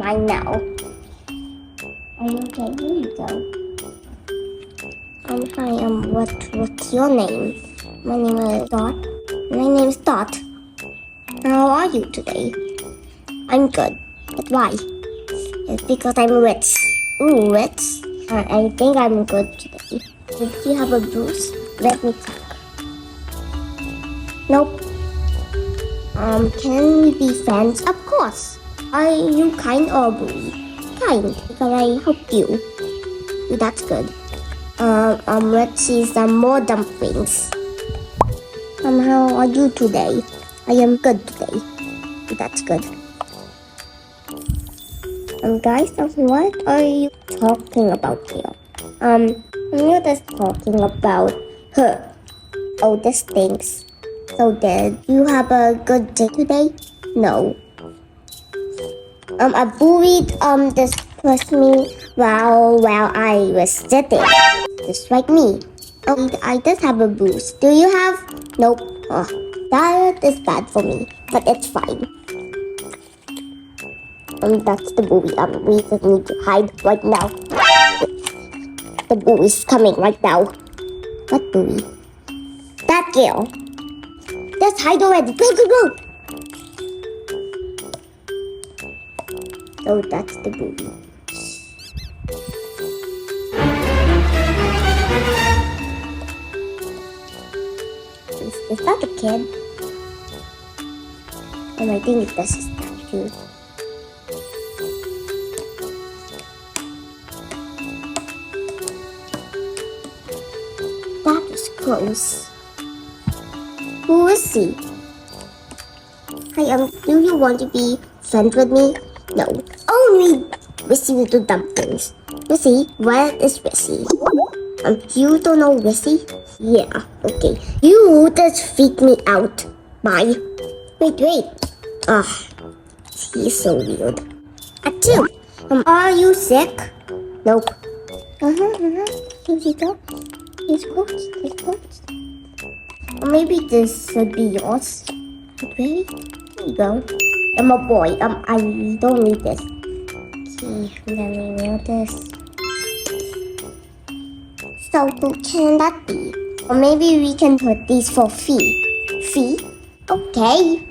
mine now. Are you okay? Here you go. Hi, what's your name? My name is Dot. My name is Dot. How are you today? I'm good. But why? It's because I'm rich. Ooh, rich? I think I'm good today. Did you have a bruise? Let me check. Nope. Can we be friends? Of course. Are you kind or bully? Kind, because I helped you. That's good. Let's see some more dumplings. How are you today? I am good today. That's good. Guys, what are you talking about here? You're just talking about her. Oh, this stinks. So did you have a good day today? No. I bullied this person while I was sitting. Just like me. I just have a bruise. Do you have? Nope. Oh, that is bad for me, but it's fine. That's the bully. We just need to hide right now. The bully's coming right now. What bully? That girl. Let's hide already. Go, go, go. Oh, that's the bully. Is that a kid? I think this is that too. That was close. Who is he? Hi, do you want to be friends with me? No. Only Wissy little dumplings. Wissy, what is Wissy? You don't know Wissy? Yeah, okay. You just freak me out. Bye. Wait. He's so weird. Achoo! Are you sick? Nope. Here you go. Here's close. Maybe this should be yours. Okay, here you go. I'm a boy. I don't need this. Okay, let me wear this. So who can that be? Or maybe we can put these for fee. Fee? Okay.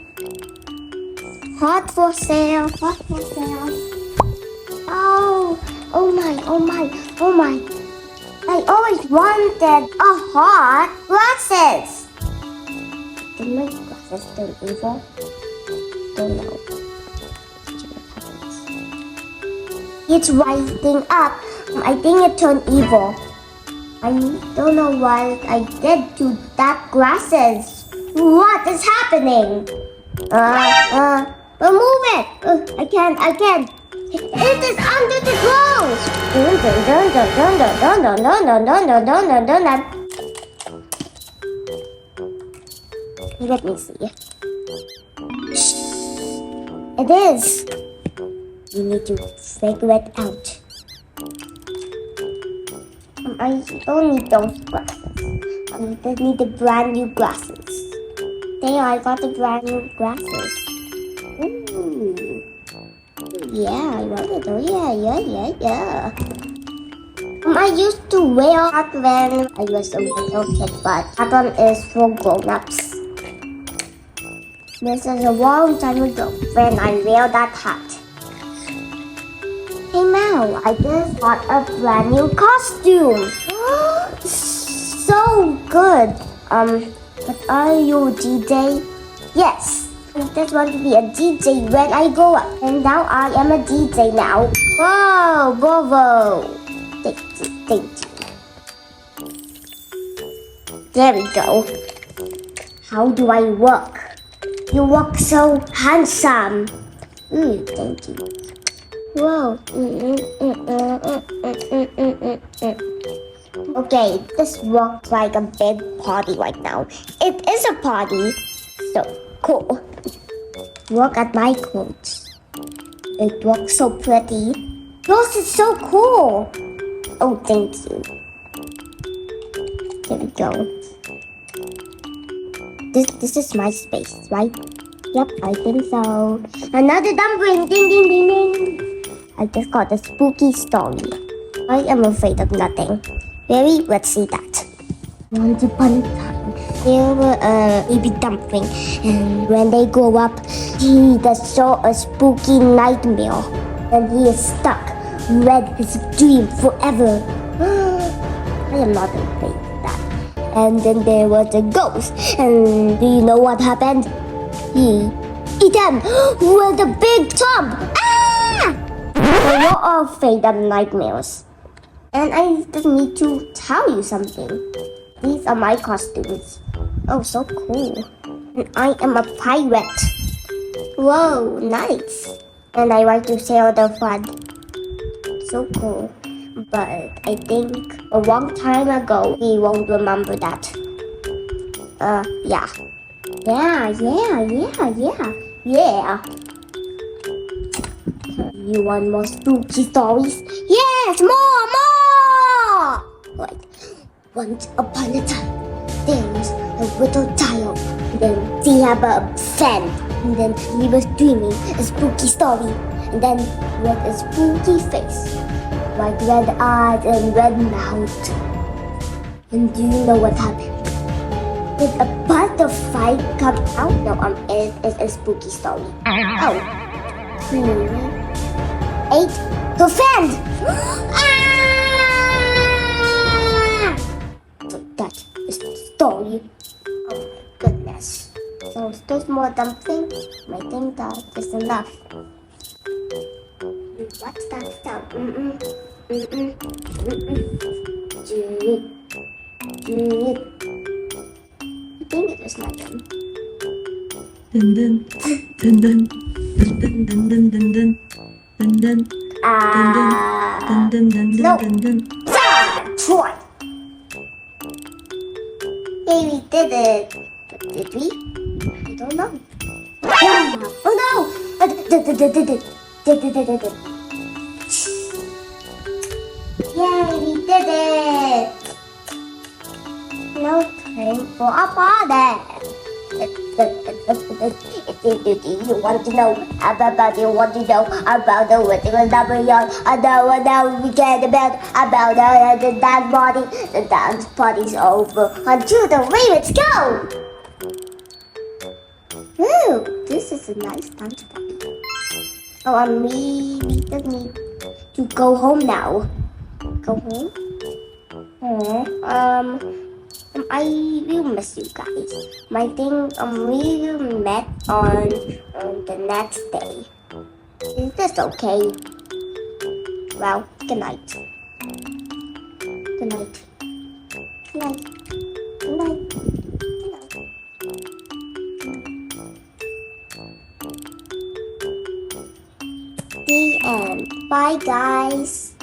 Hot for sale. Oh my. I always wanted a hot glasses. Did my glasses turn evil? Don't know. It's rising up. I think it turned evil. I don't know what I did to that glasses. What is happening? Remove it. I can't. It is under the clothes. Let me see. It is. You need to figure it out. I don't need those glasses. I just need the brand new glasses. There, I got the brand new glasses. Ooh. Yeah, I love it. Oh, yeah. I used to wear that when I was a little kid, but that one is for grown-ups. This is a long time ago when I wear that hat. Hey Mel, I just got a brand new costume. So good. But are you a DJ? Yes. I just want to be a DJ when I grow up. And now I am a DJ now. Wow, bravo. Thank you. There we go. How do I walk? You walk so handsome. Thank you. Whoa. Okay, this walks like a big party right now. It is a party. So cool. Look at my clothes. It looks so pretty. Yours is so cool. Oh, thank you. There we go. This is my space, right? Yep, I think so. Another dumpling. Ding, ding, ding, ding. I just got a spooky story. I am afraid of nothing. Very, let's see that. Once upon a time, there were a baby dumpling, and when they grow up, he just saw a spooky nightmare, and he is stuck, read his dream forever. I am not afraid of that. And then there was a ghost, and do you know what happened? He eat them with a big tub. Ah! We're all afraid of nightmares. And I just need to tell you something. These are my costumes. Oh, so cool. And I am a pirate. Whoa, nice. And I like to sail the flood. So cool. But I think a long time ago, he won't remember that. Yeah. Yeah. You want more spooky stories? Yes, more! Right. Once upon a time, there was a little child. Then he had a friend. And then he was dreaming a spooky story. And then with a spooky face, like red eyes and red mouth. And do you know what happened? Did a butterfly come out? No, it's a spooky story. Oh. He ate her friend. Ah! So that is the story. Oh my goodness. So there's more dumplings. I think that is enough. What's that sound? I think it was like them. Dun dun dun dun dun dun dun dun dun dun dun dun dun dun No. dun dun. Troy. Hey, we did it. Did we? I don't know. Oh no! Yay, we did it! No time for a party. You want to know about the original W? I know we get about the dance party. The dance party's over. Until the ravens go! Ooh, this is a nice dance party. Oh, we just need to go home now. Go home? I will miss you guys. I think we will meet on the next day. Is this okay? Well, good night. Good night. Good night. Good night. The end. Bye, guys.